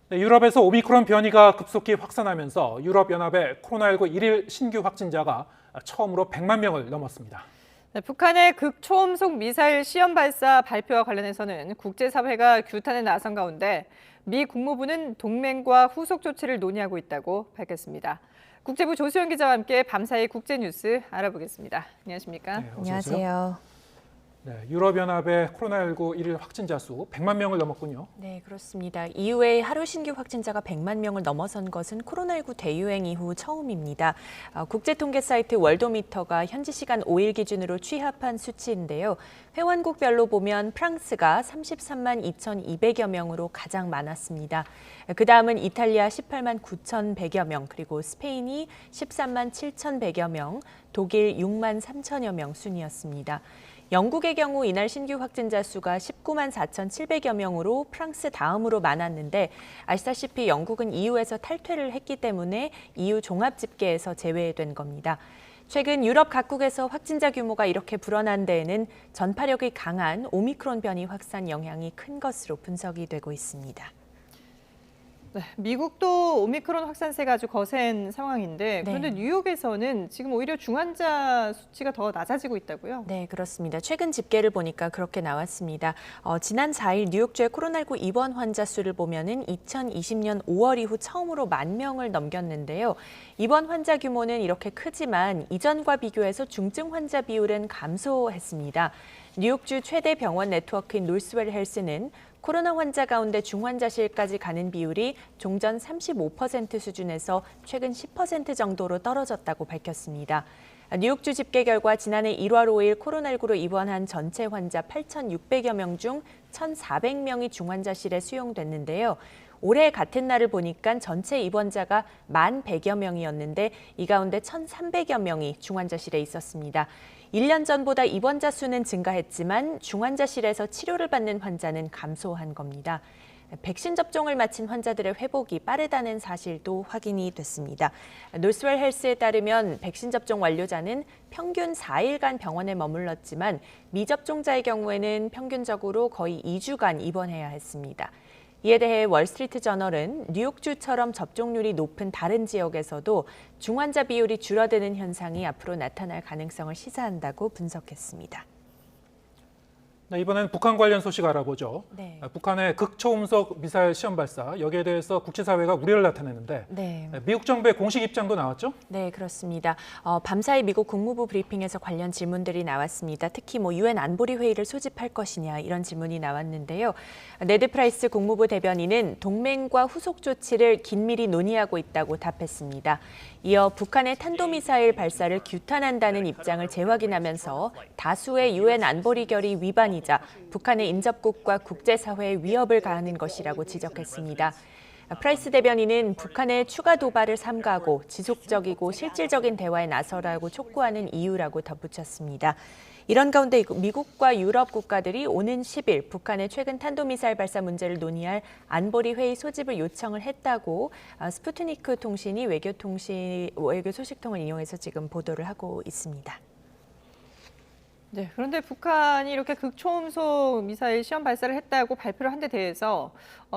네, 유럽에서 오미크론 변이가 급속히 확산하면서 유럽연합의 코로나19 일일 신규 확진자가 처음으로 100만 명을 넘었습니다. 네, 북한의 극초음속 미사일 시험 발사 발표와 관련해서는 국제사회가 규탄에 나선 가운데 미 국무부는 동맹과 후속 조치를 논의하고 있다고 밝혔습니다. 국제부 조수영 기자와 함께 밤사이 국제뉴스 알아보겠습니다. 안녕하십니까? 네, 어서 오세요. 안녕하세요. 네, 유럽연합의 코로나19 일일 확진자 수 100만 명을 넘었군요. 네, 그렇습니다. EU의 하루 신규 확진자가 100만 명을 넘어선 것은 코로나19 대유행 이후 처음입니다. 국제통계 사이트 월도미터가 현지 시간 5일 기준으로 취합한 수치인데요. 회원국별로 보면 프랑스가 33만 2,200여 명으로 가장 많았습니다. 그다음은 이탈리아 18만 9,100여 명, 그리고 스페인이 13만 7,100여 명, 독일 6만 3천여 명 순이었습니다. 영국의 경우 이날 신규 확진자 수가 19만 4,700여 명으로 프랑스 다음으로 많았는데 아시다시피 영국은 EU에서 탈퇴를 했기 때문에 EU 종합 집계에서 제외된 겁니다. 최근 유럽 각국에서 확진자 규모가 이렇게 불어난 데에는 전파력이 강한 오미크론 변이 확산 영향이 큰 것으로 분석이 되고 있습니다. 네, 미국도 오미크론 확산세가 아주 거센 상황인데 그런데 네. 뉴욕에서는 지금 오히려 중환자 수치가 더 낮아지고 있다고요? 네, 그렇습니다. 최근 집계를 보니까 그렇게 나왔습니다. 지난 4일 뉴욕주의 코로나19 입원 환자 수를 보면은 2020년 5월 이후 처음으로 10,000명을 넘겼는데요. 입원 환자 규모는 이렇게 크지만 이전과 비교해서 중증 환자 비율은 감소했습니다. 뉴욕주 최대 병원 네트워크인 노스웰 헬스는 코로나 환자 가운데 중환자실까지 가는 비율이 종전 35% 수준에서 최근 10% 정도로 떨어졌다고 밝혔습니다. 뉴욕주 집계 결과 지난해 1월 5일 코로나19로 입원한 전체 환자 8,600여 명 중 1,400명이 중환자실에 수용됐는데요. 올해 같은 날을 보니까 전체 입원자가 1,100여 명이었는데 이 가운데 1,300여 명이 중환자실에 있었습니다. 1년 전보다 입원자 수는 증가했지만 중환자실에서 치료를 받는 환자는 감소한 겁니다. 백신 접종을 마친 환자들의 회복이 빠르다는 사실도 확인이 됐습니다. 노스웰 헬스에 따르면 백신 접종 완료자는 평균 4일간 병원에 머물렀지만 미접종자의 경우에는 평균적으로 거의 2주간 입원해야 했습니다. 이에 대해 월스트리트 저널은 뉴욕주처럼 접종률이 높은 다른 지역에서도 중환자 비율이 줄어드는 현상이 앞으로 나타날 가능성을 시사한다고 분석했습니다. 네, 이번엔 북한 관련 소식 알아보죠. 네. 북한의 극초음속 미사일 시험 발사, 여기에 대해서 국제사회가 우려를 나타내는데 네. 미국 정부의 공식 입장도 나왔죠? 네, 그렇습니다. 밤사이 미국 국무부 브리핑에서 관련 질문들이 나왔습니다. 특히 유엔 안보리 회의를 소집할 것이냐 이런 질문이 나왔는데요. 네드 프라이스 국무부 대변인은 동맹과 후속 조치를 긴밀히 논의하고 있다고 답했습니다. 이어 북한의 탄도미사일 발사를 규탄한다는 입장을 재확인하면서 다수의 유엔 안보리 결의 위반이자 북한의 인접국과 국제사회에 위협을 가하는 것이라고 지적했습니다. 프라이스 대변인은 북한의 추가 도발을 삼가하고 지속적이고 실질적인 대화에 나서라고 촉구하는 이유라고 덧붙였습니다. 이런 가운데 미국과 유럽 국가들이 오는 10일 북한의 최근 탄도미사일 발사 문제를 논의할 안보리 회의 소집을 요청을 했다고 스푸트니크 통신이 외교 소식통을 인용해서 지금 보도를 하고 있습니다. 네, 그런데 북한이 이렇게 극초음속 미사일 시험 발사를 했다고 발표를 한 데 대해서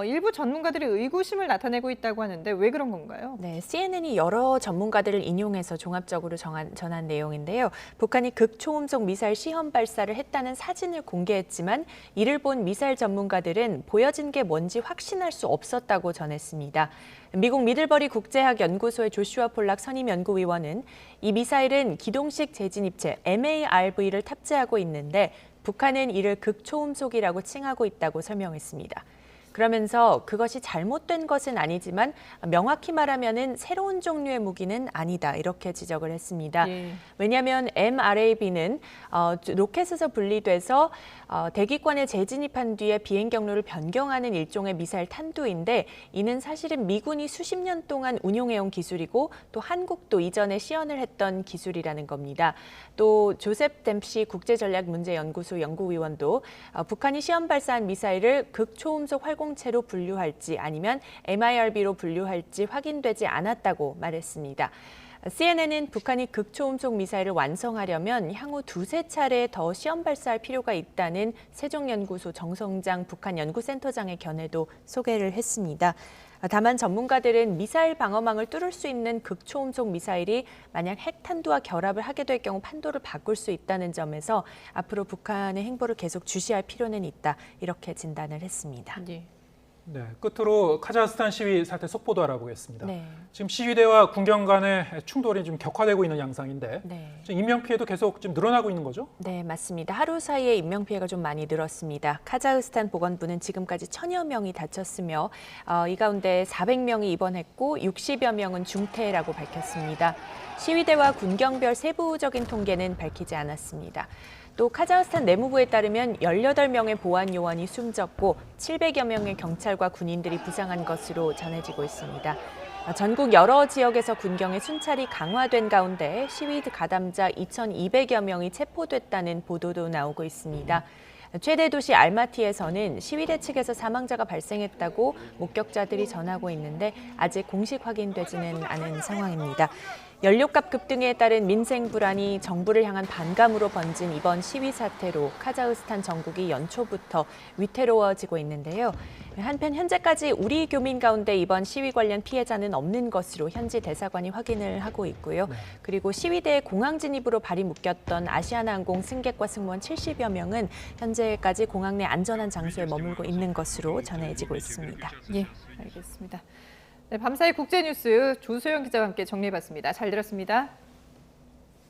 일부 전문가들이 의구심을 나타내고 있다고 하는데 왜 그런 건가요? 네, CNN이 여러 전문가들을 인용해서 종합적으로 전한 내용인데요. 북한이 극초음속 미사일 시험 발사를 했다는 사진을 공개했지만 이를 본 미사일 전문가들은 보여진 게 뭔지 확신할 수 없었다고 전했습니다. 미국 미들버리 국제학연구소의 조슈아 폴락 선임연구위원은 이 미사일은 기동식 재진입체 MARV를 탑재하고 있는데 북한은 이를 극초음속이라고 칭하고 있다고 설명했습니다. 그러면서 그것이 잘못된 것은 아니지만 명확히 말하면은 새로운 종류의 무기는 아니다 이렇게 지적을 했습니다. 예. 왜냐하면 MRAB는 로켓에서 분리돼서 대기권에 재진입한 뒤에 비행 경로를 변경하는 일종의 미사일 탄두인데 이는 사실은 미군이 수십 년 동안 운용해온 기술이고 또 한국도 이전에 시연을 했던 기술이라는 겁니다. 또 조셉 댐시 국제전략문제연구소 연구위원도 북한이 시험 발사한 미사일을 극초음속 활공체로 분류할지 아니면 MIRB로 분류할지 확인되지 않았다고 말했습니다. CNN은 북한이 극초음속 미사일을 완성하려면 향후 2~3차례 더 시험 발사할 필요가 있다는 세종연구소 정성장 북한연구센터장의 견해도 소개를 했습니다. 다만 전문가들은 미사일 방어망을 뚫을 수 있는 극초음속 미사일이 만약 핵탄두와 결합을 하게 될 경우 판도를 바꿀 수 있다는 점에서 앞으로 북한의 행보를 계속 주시할 필요는 있다, 이렇게 진단을 했습니다. 예. 네, 끝으로 카자흐스탄 시위 사태 속보도 알아보겠습니다. 네. 지금 시위대와 군경 간의 충돌이 좀 격화되고 있는 양상인데 네. 지금 인명 피해도 계속 좀 늘어나고 있는 거죠? 네, 맞습니다. 하루 사이에 인명피해가 좀 많이 늘었습니다. 카자흐스탄 보건부는 지금까지 1000여 명이 다쳤으며 이 가운데 400명이 입원했고 60여 명은 중태라고 밝혔습니다. 시위대와 군경별 세부적인 통계는 밝히지 않았습니다. 또 카자흐스탄 내무부에 따르면 18명의 보안 요원이 숨졌고 700여 명의 경찰과 군인들이 부상한 것으로 전해지고 있습니다. 전국 여러 지역에서 군경의 순찰이 강화된 가운데 시위 가담자 2,200여 명이 체포됐다는 보도도 나오고 있습니다. 최대 도시 알마티에서는 시위대 측에서 사망자가 발생했다고 목격자들이 전하고 있는데 아직 공식 확인되지는 않은 상황입니다. 연료값 급등에 따른 민생 불안이 정부를 향한 반감으로 번진 이번 시위 사태로 카자흐스탄 전국이 연초부터 위태로워지고 있는데요. 한편 현재까지 우리 교민 가운데 이번 시위 관련 피해자는 없는 것으로 현지 대사관이 확인을 하고 있고요. 네. 그리고 시위대의 공항 진입으로 발이 묶였던 아시아나항공 승객과 승무원 70여 명은 현재까지 공항 내 안전한 장소에 머물고 있는 것으로 전해지고 있습니다. 예, 알겠습니다. 네, 밤사이 국제뉴스 조소영 기자와 함께 정리해봤습니다. 잘 들었습니다.